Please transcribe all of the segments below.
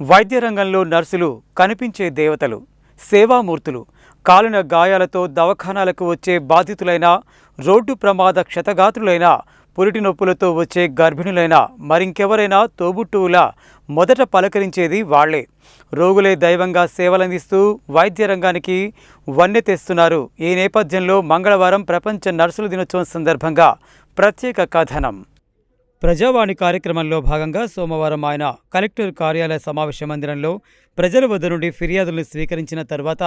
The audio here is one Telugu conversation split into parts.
వైద్య రంగంలో నర్సులు కనిపించే దేవతలు, సేవామూర్తులు. కాలిన గాయాలతో దవాఖానాలకు వచ్చే బాధితులైన, రోడ్డు ప్రమాద క్షతగాత్రులైన, పురిటి నొప్పులతో వచ్చే గర్భిణులైన, మరింకెవరైనా తోబుట్టువులా మొదట పలకరించేది వాళ్లే. రోగులే దైవంగా సేవలందిస్తూ వైద్య రంగానికి వన్నె తెస్తున్నారు. ఈ నేపథ్యంలో మంగళవారం ప్రపంచ నర్సుల దినోత్సవం సందర్భంగా ప్రత్యేక కథనం. ప్రజావాణి కార్యక్రమంలో భాగంగా సోమవారం ఆయన కలెక్టర్ కార్యాలయ సమావేశ మందిరంలో ప్రజల వద్ద నుండి ఫిర్యాదులను స్వీకరించిన తర్వాత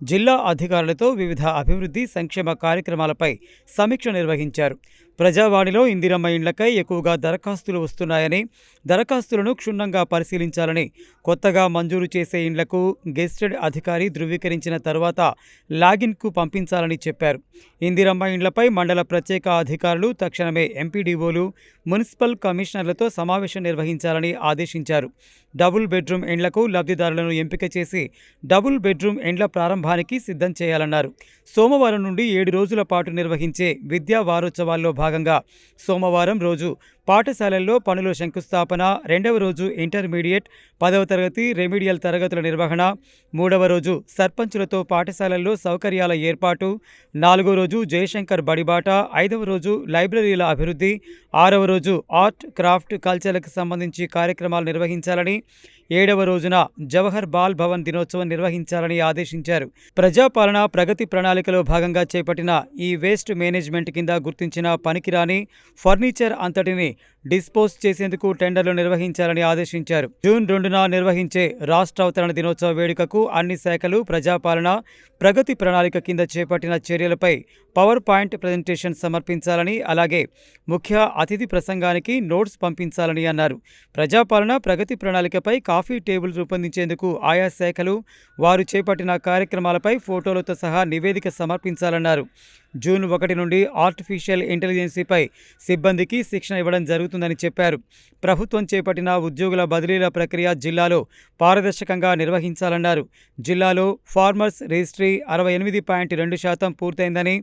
జిల్లా అధికారులతో వివిధ అభివృద్ధి సంక్షేమ కార్యక్రమాలపై సమీక్ష నిర్వహించారు. ప్రజావాణిలో ఇందిరమ్మ ఇండ్లకై ఎక్కువగా దరఖాస్తులు వస్తున్నాయని, దరఖాస్తులను క్షుణ్ణంగా పరిశీలించాలని, కొత్తగా మంజూరు చేసే ఇండ్లకు గెస్టెడ్ అధికారి ధృవీకరించిన తర్వాత లాగిన్కు పంపించాలని చెప్పారు. ఇందిరమ్మ ఇండ్లపై మండల ప్రత్యేక అధికారులు తక్షణమే ఎంపీడీఓలు, మున్సిపల్ కమిషనర్లతో సమావేశం నిర్వహించాలని ఆదేశించారు. డబుల్ బెడ్రూమ్ ఇండ్లకు లబ్ధిదారులను ఎంపిక చేసి డబుల్ బెడ్రూమ్ ఇండ్ల ప్రారంభానికి సిద్ధం చేయాలన్నారు. సోమవారం నుండి 7 రోజుల పాటు నిర్వహించే విద్యా వారోత్సవాల్లో భాగంగా సోమవారం రోజు పాఠశాలల్లో పనుల శంకుస్థాపన, 2వ రోజు ఇంటర్మీడియట్ 10వ తరగతి రెమిడియల్ తరగతుల నిర్వహణ, 3వ రోజు సర్పంచులతో పాఠశాలల్లో సౌకర్యాల ఏర్పాటు, 4వ రోజు జయశంకర్ బడిబాట, 5వ రోజు లైబ్రరీల అభివృద్ధి, 6వ రోజు ఆర్ట్, క్రాఫ్ట్, కల్చర్లకు సంబంధించి కార్యక్రమాలు నిర్వహించాలని, 7వ రోజున జవహర్ బాల్ భవన్ దినోత్సవం నిర్వహించాలని ఆదేశించారు. ప్రజాపాలన ప్రగతి ప్రణాళికలో భాగంగా చేపట్టిన ఈ వేస్ట్ మేనేజ్మెంట్ కింద గుర్తించిన పనికిరాని ఫర్నిచర్ అంతటిని డిస్పోజ్ చేసేందుకు టెండర్లు నిర్వహించాలని ఆదేశించారు. జూన్ 2న నిర్వహించే రాష్ట్ర అవతరణ దినోత్సవ వేడుకకు అన్ని శాఖలు ప్రజాపాలన ప్రగతి ప్రణాళిక కింద చేపట్టిన చర్యలపై పవర్ పాయింట్ ప్రజెంటేషన్ సమర్పించాలని, అలాగే ముఖ్య అతిథి ప్రసంగానికి నోట్స్ పంపించాలని అన్నారు. ప్రజాపాలన ప్రగతి ప్రణాళికపై కాఫీ టేబుల్ రూపొందించేందుకు ఆయా శాఖలు వారు చేపట్టిన కార్యక్రమాలపై ఫోటోలతో సహా నివేదిక సమర్పించాలన్నారు. జూన్ 1 నుండి ఆర్టిఫిషియల్ ఇంటెలిజెన్సీపై సిబ్బందికి శిక్షణ ఇవ్వడం జరుగుతుందని చెప్పారు. ప్రభుత్వం చేపట్టిన ఉద్యోగుల బదిలీల ప్రక్రియ జిల్లాలో పారదర్శకంగా నిర్వహించాలన్నారు. జిల్లాలో ఫార్మర్స్ రిజిస్ట్రీ 68.2% పూర్తయిందని,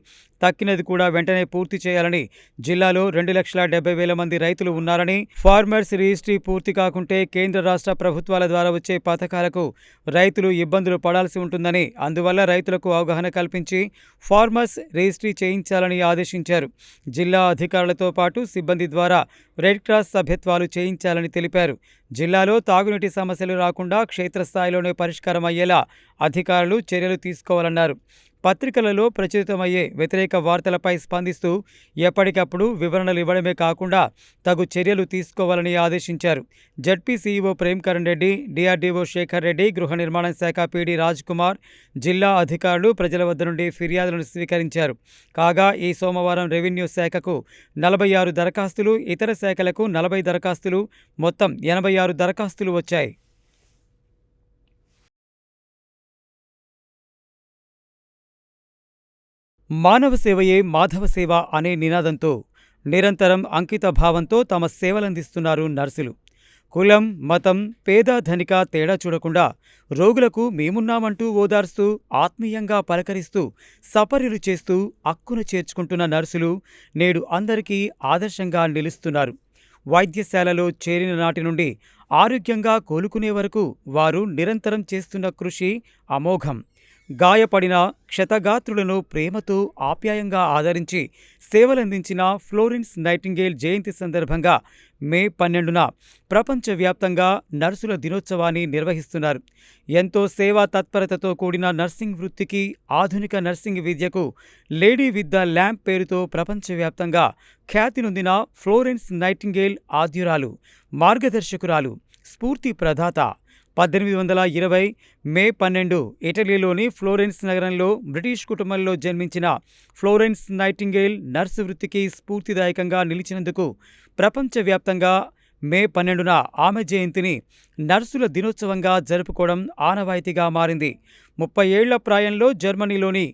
తక్కినది కూడా వెంటనే పూర్తి చేయాలని, జిల్లాలో 2,70,000 మంది రైతులు ఉన్నారని, ఫార్మర్స్ రిజిస్ట్రీ పూర్తి కాకుంటే కేంద్ర రాష్ట్ర ప్రభుత్వాల ద్వారా వచ్చే పథకాలకు రైతులు ఇబ్బందులు పడాల్సి ఉంటుందని, అందువల్ల రైతులకు అవగాహన కల్పించి ఫార్మర్స్ రిజిస్ట్రీ చేయించాలని ఆదేశించారు. జిల్లా అధికారులతో పాటు సిబ్బంది ద్వారా రెడ్ క్రాస్ సభ్యత్వాలు చేయించాలని తెలిపారు. జిల్లాలో తాగునీటి సమస్యలు రాకుండా క్షేత్రస్థాయిలోనే పరిష్కారం అయ్యేలా అధికారులు చర్యలు తీసుకోవాలన్నారు. పత్రికలలో ప్రచురితమయ్యే వ్యతిరేక వార్తలపై స్పందిస్తూ ఎప్పటికప్పుడు వివరణలు ఇవ్వడమే కాకుండా తగు చర్యలు తీసుకోవాలని ఆదేశించారు. ZP CEO Premkaran Reddy, DRDO Shekar Reddy, గృహ నిర్మాణ శాఖ పీడీ రాజ్ కుమార్, జిల్లా అధికారులు ప్రజల వద్ద నుండి ఫిర్యాదులను స్వీకరించారు. కాగా ఈ సోమవారం రెవెన్యూ శాఖకు 46 దరఖాస్తులు, ఇతర శాఖలకు 40 దరఖాస్తులు, మొత్తం 86 దరఖాస్తులు వచ్చాయి. మానవ సేవయే మాధవ సేవ అనే నినాదంతో నిరంతరం అంకిత భావంతో తమ సేవలందిస్తున్నారు నర్సులు. కులం, మతం, పేద, ధనిక తేడా చూడకుండా రోగులకు మేమున్నామంటూ ఓదార్స్తూ, ఆత్మీయంగా పలకరిస్తూ, సపర్యలు చేస్తూ అక్కున చేర్చుకుంటున్న నర్సులు నేడు అందరికీ ఆదర్శంగా నిలుస్తున్నారు. వైద్యశాలలో చేరిన నాటి నుండి ఆరోగ్యంగా కోలుకునే వరకు వారు నిరంతరం చేస్తున్న కృషి అమోఘం. గాయపడిన క్షతగాత్రులను ప్రేమతో ఆప్యాయంగా ఆదరించి సేవలందించిన ఫ్లోరెన్స్ నైటింగేల్ జయంతి సందర్భంగా మే 12న ప్రపంచవ్యాప్తంగా నర్సుల దినోత్సవాన్ని నిర్వహిస్తున్నారు. ఎంతో సేవా తత్పరతతో కూడిన నర్సింగ్ వృత్తికి, ఆధునిక నర్సింగ్ విద్యకు లేడీ విత్ ద ల్యాంప్ పేరుతో ప్రపంచవ్యాప్తంగా ఖ్యాతి నొందిన ఫ్లోరెన్స్ నైటింగేల్ ఆద్యురాలు, మార్గదర్శకురాలు, స్ఫూర్తి ప్రదాత. 1820 మే 12 ఇటలీలోని ఫ్లోరెన్స్ నగరంలో బ్రిటిష్ కుటుంబంలో జన్మించిన ఫ్లోరెన్స్ నైటింగేల్ నర్సు వృత్తికి స్ఫూర్తిదాయకంగా నిలిచినందుకు ప్రపంచవ్యాప్తంగా మే 12న ఆమె జయంతిని నర్సుల దినోత్సవంగా జరుపుకోవడం ఆనవాయితీగా మారింది. 30 ఏళ్ల ప్రాయంలో జర్మనీలోని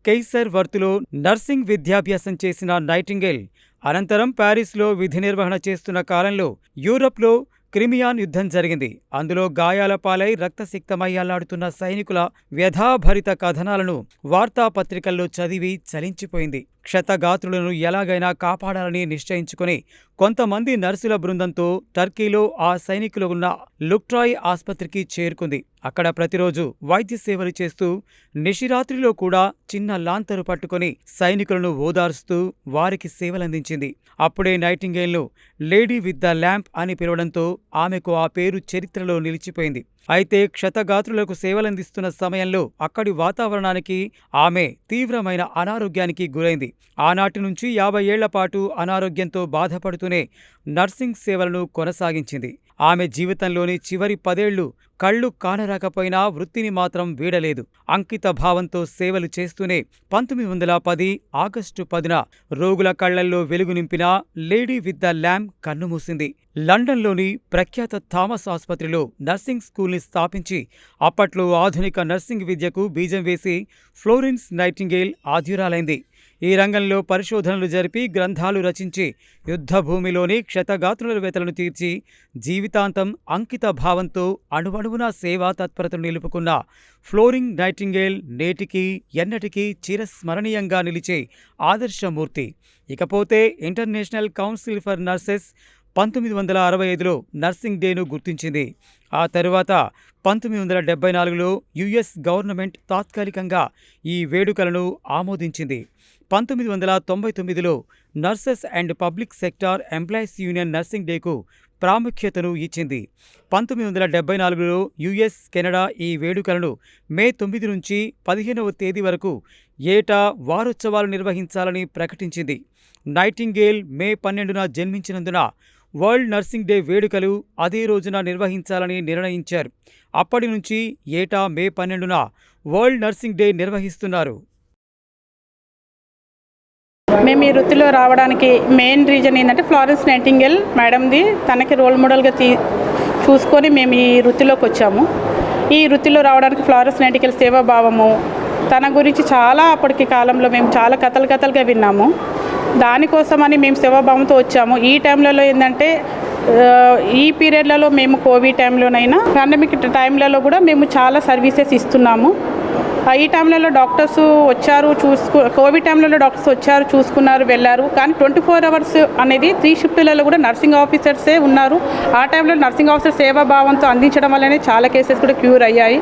కెయిసర్ వర్త్లో నర్సింగ్ విద్యాభ్యాసం చేసిన నైటింగేల్ అనంతరం ప్యారిస్లో విధి నిర్వహణ చేస్తున్న కాలంలో యూరప్లో క్రిమియాన్ యుద్ధం జరిగింది. అందులో గాయాల పాలై రక్తసిక్తమై అల్లాడుతున్న సైనికుల వ్యధాభరిత కథనాలను వార్తాపత్రికల్లో చదివి చలించిపోయింది. క్షతగాత్రులను ఎలాగైనా కాపాడాలని నిశ్చయించుకుని కొంతమంది నర్సుల బృందంతో టర్కీలో ఆ సైనికులు ఉన్న లుక్ట్రాయ్ ఆస్పత్రికి చేరుకుంది. అక్కడ ప్రతిరోజు వైద్య సేవలు చేస్తూ నిశిరాత్రిలో కూడా చిన్న లాంతరు పట్టుకుని సైనికులను ఓదార్స్తూ వారికి సేవలందించింది. అప్పుడే నైటింగేల్ను లేడీ విత్ ద ల్యాంప్ అని పిలవడంతో ఆమెకు ఆ పేరు చరిత్రలో నిలిచిపోయింది. అయితే క్షతగాత్రులకు సేవలందిస్తున్న సమయంలో అక్కడి వాతావరణానికి ఆమె తీవ్రమైన అనారోగ్యానికి గురైంది. ఆనాటి నుంచి 50 ఏళ్ల పాటు అనారోగ్యంతో బాధపడుతూనే నర్సింగ్ సేవలను కొనసాగించింది. ఆమె జీవితంలోని చివరి 10 ఏళ్లు కళ్ళు కానరాకపోయినా వృత్తిని మాత్రం వీడలేదు. అంకిత భావంతో సేవలు చేస్తూనే 1910 ఆగస్టు 10న రోగుల కళ్లల్లో వెలుగు నింపిన లేడీ విత్ ద ల్యాంప్ కన్నుమూసింది. లండన్లోని ప్రఖ్యాత థామస్ ఆసుపత్రిలో నర్సింగ్ స్కూల్ని స్థాపించి అప్పట్లో ఆధునిక నర్సింగ్ విద్యకు బీజం వేసి ఫ్లోరెన్స్ నైటింగేల్ ఆద్యురాలైంది. ఈ రంగంలో పరిశోధనలు జరిపి గ్రంథాలు రచించి యుద్ధభూమిలోని క్షతగాత్రుల వ్యతలను తీర్చి జీవితాంతం అంకిత భావంతో అణువణువునా సేవా తత్పరతను నిలుపుకున్న ఫ్లోరింగ్ నైటింగేల్ నేటికి ఎన్నటికీ చిరస్మరణీయంగా నిలిచే ఆదర్శమూర్తి. ఇకపోతే ఇంటర్నేషనల్ కౌన్సిల్ ఫర్ నర్సెస్ 1965లో నర్సింగ్ డేను గుర్తించింది. ఆ తరువాత 1974లో యుఎస్ గవర్నమెంట్ తాత్కాలికంగా ఈ వేడుకలను ఆమోదించింది. 1999లో Nurses and Public Sector Employees Union nursing డేకు ప్రాముఖ్యతను ఇచ్చింది. 1974లో యుఎస్, కెనడా ఈ వేడుకలను మే 9 నుంచి 15వ తేదీ వరకు ఏటా వారోత్సవాలు నిర్వహించాలని ప్రకటించింది. నైటింగేల్ మే 12న జన్మించినందున వరల్డ్ నర్సింగ్ డే వేడుకలు అదే రోజున నిర్వహించాలని నిర్ణయించారు. అప్పటి నుంచి ఏటా మే 12న వరల్డ్ నర్సింగ్ డే నిర్వహిస్తున్నారు. మేము ఈ వృత్తిలో రావడానికి మెయిన్ రీజన్ ఏంటంటే ఫ్లోరెన్స్ నైటింగేల్ మేడంది తనకి రోల్ మోడల్గా చూసుకొని మేము ఈ వృత్తిలోకి వచ్చాము. ఈ వృత్తిలో రావడానికి ఫ్లోరెన్స్ నైటింగేల్ సేవాభావము తన గురించి చాలా అప్పటికి కాలంలో మేము చాలా కథలుగా విన్నాము. దానికోసమని మేము సేవాభావంతో వచ్చాము. ఈ టైంలలో ఏంటంటే ఈ పీరియడ్లలో మేము కోవిడ్ టైంలోనైనా పాండమిక్ టైంలలో కూడా మేము చాలా సర్వీసెస్ ఇస్తున్నాము. ఈ టైంలలో డాక్టర్స్ వచ్చారు, కోవిడ్ టైంలలో డాక్టర్స్ వచ్చారు, చూసుకున్నారు, వెళ్ళారు. కానీ 24 అవర్స్ అనేది 3 షిఫ్ట్లలో కూడా నర్సింగ్ ఆఫీసర్సే ఉన్నారు. ఆ టైంలో నర్సింగ్ ఆఫీసర్ సేవాభావంతో అందించడం వల్లనే చాలా కేసెస్ కూడా క్యూర్ అయ్యాయి.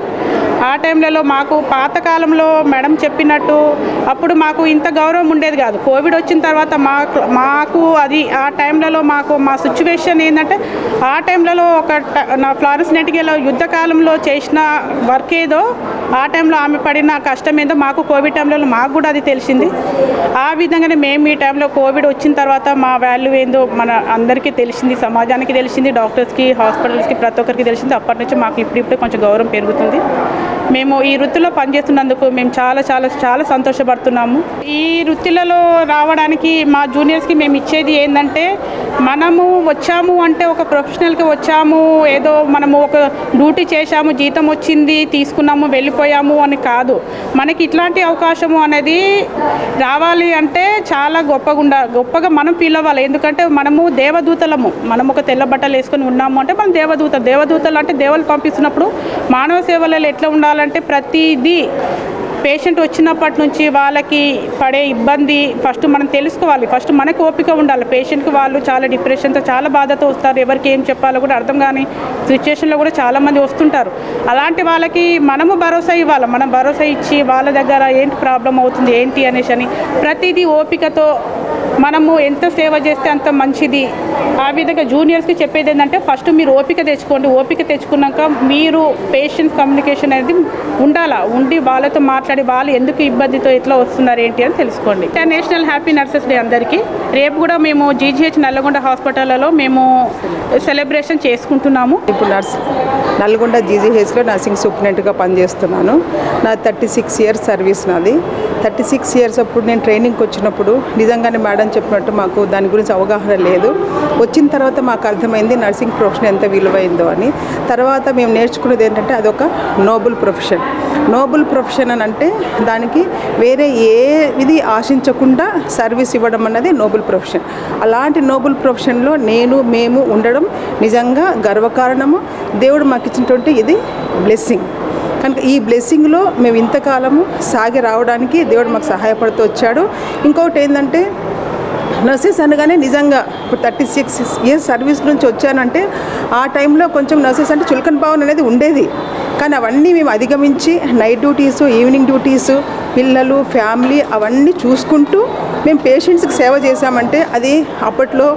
ఆ టైంలలో మాకు పాతకాలంలో మేడం చెప్పినట్టు అప్పుడు మాకు ఇంత గౌరవం ఉండేది కాదు. కోవిడ్ వచ్చిన తర్వాత మాకు అది ఆ టైంలలో మా సిచ్యువేషన్ ఏంటంటే ఆ టైంలలో నా ఫ్లోరెన్స్ నైటింగేల్ యుద్ధకాలంలో చేసిన వర్క్ ఏదో ఆ టైంలో ఆమె పడిన కష్టం ఏందో మాకు కోవిడ్ టైంలో మాకు కూడా అది తెలిసింది. ఆ విధంగానే మేము ఈ టైంలో కోవిడ్ వచ్చిన తర్వాత మా వాల్యూ ఏందో మన అందరికీ తెలిసింది, సమాజానికి తెలిసింది, డాక్టర్స్కి, హాస్పిటల్స్కి, ప్రతి ఒక్కరికి తెలిసింది. అప్పటి నుంచి మాకు ఇప్పుడిప్పుడే కొంచెం గౌరవం పెరుగుతుంది. మేము ఈ వృత్తిలో పనిచేస్తున్నందుకు మేము చాలా సంతోషపడుతున్నాము. ఈ వృత్తిలలో రావడానికి మా జూనియర్స్కి మేము ఇచ్చేది ఏంటంటే మనము వచ్చాము అంటే ఒక ప్రొఫెషనల్కి వచ్చాము, ఏదో మనము ఒక డ్యూటీ చేశాము, జీతం వచ్చింది, తీసుకున్నాము, వెళ్ళిపోయాము అని కాదు. మనకి ఇట్లాంటి అవకాశము అనేది రావాలి అంటే చాలా గొప్పగా మనం ఫీల్ అవ్వాలి. ఎందుకంటే మనము దేవదూతలము. మనం ఒక తెల్ల బట్టలు వేసుకొని ఉన్నాము అంటే మనం దేవదూతలు అంటే దేవుళ్ళు పంపిస్తున్నప్పుడు మానవ సేవలలో ఎట్లా ఉండాలంటే ప్రతిదీ పేషెంట్ వచ్చినప్పటి నుంచి వాళ్ళకి పడే ఇబ్బంది ఫస్ట్ మనం తెలుసుకోవాలి. ఫస్ట్ మనకు ఓపిక ఉండాలి. పేషెంట్కి వాళ్ళు చాలా డిప్రెషన్తో, చాలా బాధతో వస్తారు. ఎవరికి ఏం చెప్పాలో కూడా అర్థం కాని సిచ్యువేషన్లో కూడా చాలామంది వస్తుంటారు. అలాంటి వాళ్ళకి మనము భరోసా ఇవ్వాలి. మనం భరోసా ఇచ్చి వాళ్ళ దగ్గర ఏంటి ప్రాబ్లం అవుతుంది ఏంటి అనేసి ప్రతిదీ ఓపికతో మనము ఎంత సేవ చేస్తే అంత మంచిది. ఆ విధంగా జూనియర్స్కి చెప్పేది ఏంటంటే ఫస్ట్ మీరు ఓపిక తెచ్చుకోండి. ఓపిక తెచ్చుకున్నాక మీరు పేషెంట్ కమ్యూనికేషన్ అనేది ఉండి వాళ్ళతో మాట్లాడి వాళ్ళు ఎందుకు ఇబ్బందితో ఎట్లా వస్తున్నారు ఏంటి అని తెలుసుకోండి. ఇంటర్నేషనల్ హ్యాపీ నర్సెస్ డే అందరికీ. రేపు కూడా మేము జీజీహెచ్ నల్లగొండ హాస్పిటల్లో మేము సెలబ్రేషన్ చేసుకుంటున్నాము. ఇప్పుడు నల్గొండ జీజీహెచ్లో నర్సింగ్ సూపరింటెండెంట్గా పనిచేస్తున్నాను. నా 36 ఇయర్స్ సర్వీస్ నాది. 36 ఇయర్స్ అప్పుడు నేను ట్రైనింగ్కి వచ్చినప్పుడు నిజంగానే మేడం చెప్పినట్టు మాకు దాని గురించి అవగాహన లేదు. వచ్చిన తర్వాత మాకు అర్థమైంది నర్సింగ్ ప్రొఫెషన్ ఎంత విలువైందో అని. తర్వాత మేము నేర్చుకున్నది ఏంటంటే అదొక నోబుల్ ప్రొఫెషన్. నోబుల్ ప్రొఫెషన్ అని అంటే అంటే దానికి వేరే ఏది ఆశించకుండా సర్వీస్ ఇవ్వడం అన్నది నోబెల్ ప్రొఫెషన్. అలాంటి నోబెల్ ప్రొఫెషన్లో మేము ఉండడం నిజంగా గర్వకారణము. దేవుడు మాకు ఇచ్చినటువంటి ఇది బ్లెస్సింగ్. కనుక ఈ బ్లెస్సింగ్లో మేము ఇంతకాలము సాగి రావడానికి దేవుడు మాకు సహాయపడుతూ వచ్చాడు. ఇంకొకటి ఏంటంటే నర్సెస్ అనగానే నిజంగా ఇప్పుడు 36 ఇయర్స్ సర్వీస్ నుంచి వచ్చానంటే ఆ టైంలో కొంచెం నర్సెస్ అంటే చులకన భావన అనేది ఉండేది. కానీ అవన్నీ మేము అధిగమించి నైట్ డ్యూటీసు, ఈవినింగ్ డ్యూటీసు, పిల్లలు, ఫ్యామిలీ అవన్నీ చూసుకుంటూ మేము పేషెంట్స్కి సేవ చేసామంటే అది అప్పట్లో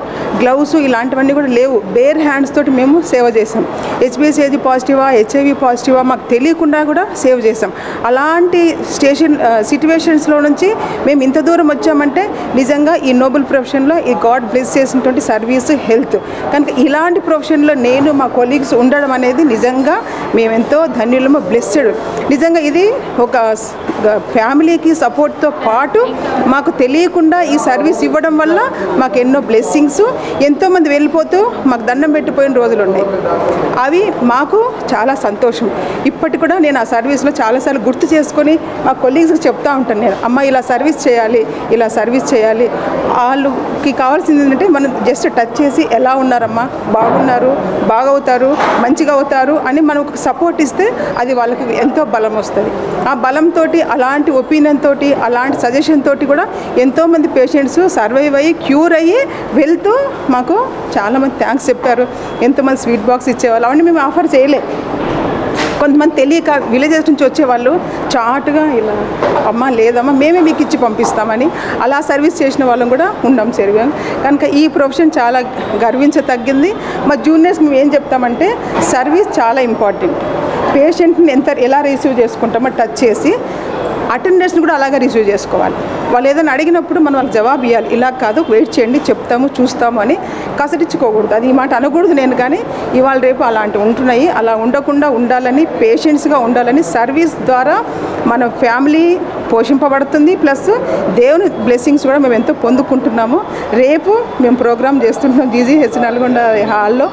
గ్లౌస్ ఇలాంటివన్నీ కూడా లేవు. బేర్ హ్యాండ్స్ తోటి మేము సేవ చేసాం. హెచ్బిఎస్ఏజీ పాజిటివా, హెచ్ఐవి పాజిటివా మాకు తెలియకుండా కూడా సేవ్ చేసాం. అలాంటి సిట్యువేషన్స్లో నుంచి మేము ఇంత దూరం వచ్చామంటే నిజంగా ఈ నోబెల్ ప్రొఫెషన్లో ఈ గాడ్ బ్లెస్ చేసినటువంటి సర్వీస్ హెల్త్. కనుక ఇలాంటి ప్రొఫెషన్లో నేను మా కొలీగ్స్ ఉండడం అనేది నిజంగా మేమెంతో ధన్యులము, బ్లెస్డ్. నిజంగా ఇది ఒక ఫ్యామిలీకి సపోర్ట్తో పాటు మాకు తెలియకుండా ఈ సర్వీస్ ఇవ్వడం వల్ల మాకు ఎన్నో బ్లెస్సింగ్స్, ఎంతోమంది వెళ్ళిపోతూ మాకు దండం పెట్టిపోయిన రోజులు ఉన్నాయి. అవి మాకు చాలా సంతోషం. ఇప్పటికి కూడా నేను ఆ సర్వీస్లో చాలాసార్లు గుర్తు చేసుకొని మా కొలీగ్స్కి చెప్తా ఉంటాను. నేను అమ్మ ఇలా సర్వీస్ చేయాలి, ఇలా సర్వీస్ చేయాలి. వాళ్ళకి కావాల్సింది ఏంటంటే మనం జస్ట్ టచ్ చేసి ఎలా ఉన్నారమ్మా, బాగున్నారు, బాగవుతారు, మంచిగా అవుతారు అని మనం ఒక సపోర్ట్ ఇస్తే అది వాళ్ళకి ఎంతో బలం వస్తుంది. ఆ బలంతో, అలాంటి ఒపీనియన్ తోటి, అలాంటి సజెషన్ తోటి కూడా ఎంతోమంది పేషెంట్స్ సర్వైవ్ అయ్యి క్యూర్ అయ్యి వెళ్తూ మాకు చాలామంది థ్యాంక్స్ చెప్పారు. ఎంతోమంది స్వీట్ బాక్స్ ఇచ్చేవాళ్ళు. అవన్నీ మేము ఆఫర్ చేయలే. కొంతమంది తెలియక విలేజెస్ నుంచి వచ్చేవాళ్ళు చాటుగా ఇలా అమ్మ లేదమ్మా మేమే మీకు ఇచ్చి పంపిస్తామని అలా సర్వీస్ చేసిన వాళ్ళం కూడా ఉన్నాం సరిగా. కనుక ఈ ప్రొఫెషన్ చాలా గర్వించతగ్గింది. మా జూనియర్స్ మేము ఏం చెప్తామంటే సర్వీస్ చాలా ఇంపార్టెంట్. పేషెంట్ని ఎలా రిసీవ్ చేసుకుంటామో టచ్ చేసి అటెండెన్స్ని కూడా అలాగే రిసీవ్ చేసుకోవాలి. వాళ్ళు ఏదైనా అడిగినప్పుడు మనం వాళ్ళకి జవాబు ఇవ్వాలి. ఇలా కాదు, వెయిట్ చేయండి, చెప్తాము, చూస్తాము అని కసటించుకోకూడదు. అది ఈ మాట అనకూడదు నేను. కానీ ఇవాళ రేపు అలాంటివి ఉంటున్నాయి. అలా ఉండకుండా ఉండాలని, పేషెంట్స్గా ఉండాలని సర్వీస్ ద్వారా మన ఫ్యామిలీ పోషింపబడుతుంది. ప్లస్ దేవుని బ్లెస్సింగ్స్ కూడా మేము ఎంతో పొందుకుంటున్నాము. రేపు మేము ప్రోగ్రామ్ చేస్తుంటున్నాం జీజీహెచ్ నల్గొండ హాల్లో.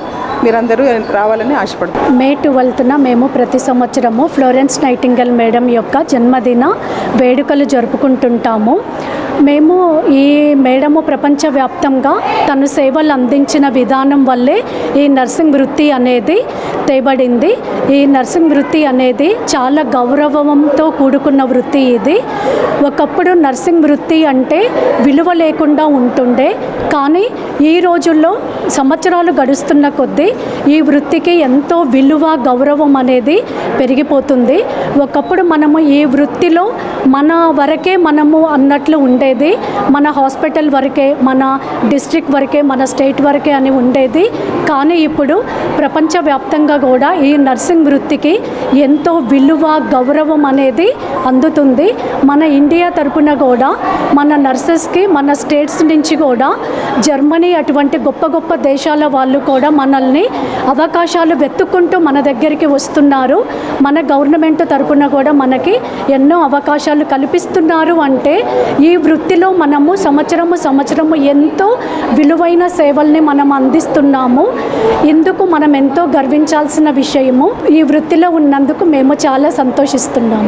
మీరందరూ రావాలని ఆశపడుతున్నాం. మే 12న మేము ప్రతి సంవత్సరము ఫ్లోరెన్స్ నైటింగేల్ మేడం యొక్క జన్మదిన వేడుకలు జరుపుకుంటుంటాము. మేము ఈ మేడము ప్రపంచవ్యాప్తంగా తను సేవలు అందించిన విధానం వల్లే ఈ నర్సింగ్ వృత్తి అనేది తేబడింది. ఈ నర్సింగ్ వృత్తి అనేది చాలా గౌరవంతో కూడుకున్న వృత్తి ఇది. ఒకప్పుడు నర్సింగ్ వృత్తి అంటే విలువ లేకుండా ఉంటుండే, కానీ ఈ రోజుల్లో సంవత్సరాలు గడుస్తున్న కొద్దీ ఈ వృత్తికి ఎంతో విలువ, గౌరవం అనేది పెరిగిపోతుంది. ఒకప్పుడు మనము ఈ వృత్తిలో మన వరకే మనము అన్నట్లు ఉండేది. మన హాస్పిటల్ వరకే, మన డిస్ట్రిక్ట్ వరకే, మన స్టేట్ వరకే అని ఉండేది. కానీ ఇప్పుడు ప్రపంచవ్యాప్తంగా కూడా ఈ నర్సింగ్ వృత్తికి ఎంతో విలువ, గౌరవం అనేది అందుతుంది. మన ఇండియా తరపున కూడా మన నర్సెస్కి మన స్టేట్స్ నుంచి కూడా జర్మనీ అటువంటి గొప్ప గొప్ప దేశాల వాళ్ళు కూడా మనల్ని అవకాశాలు వెతుక్కుంటూ మన దగ్గరికి వస్తున్నారు. మన గవర్నమెంట్ తరపున కూడా మనకి ఎన్నో అవకాశాలు కల్పిస్తున్నారు. అంటే ఈ వృత్తిలో మనము సంవత్సరము ఎంతో విలువైన సేవల్ని మనం అందిస్తున్నాము. ఇందుకు మనం ఎంతో గర్వించాల్సిన విషయము. ఈ వృత్తిలో ఉన్నందుకు మేము చాలా సంతోషిస్తున్నాము.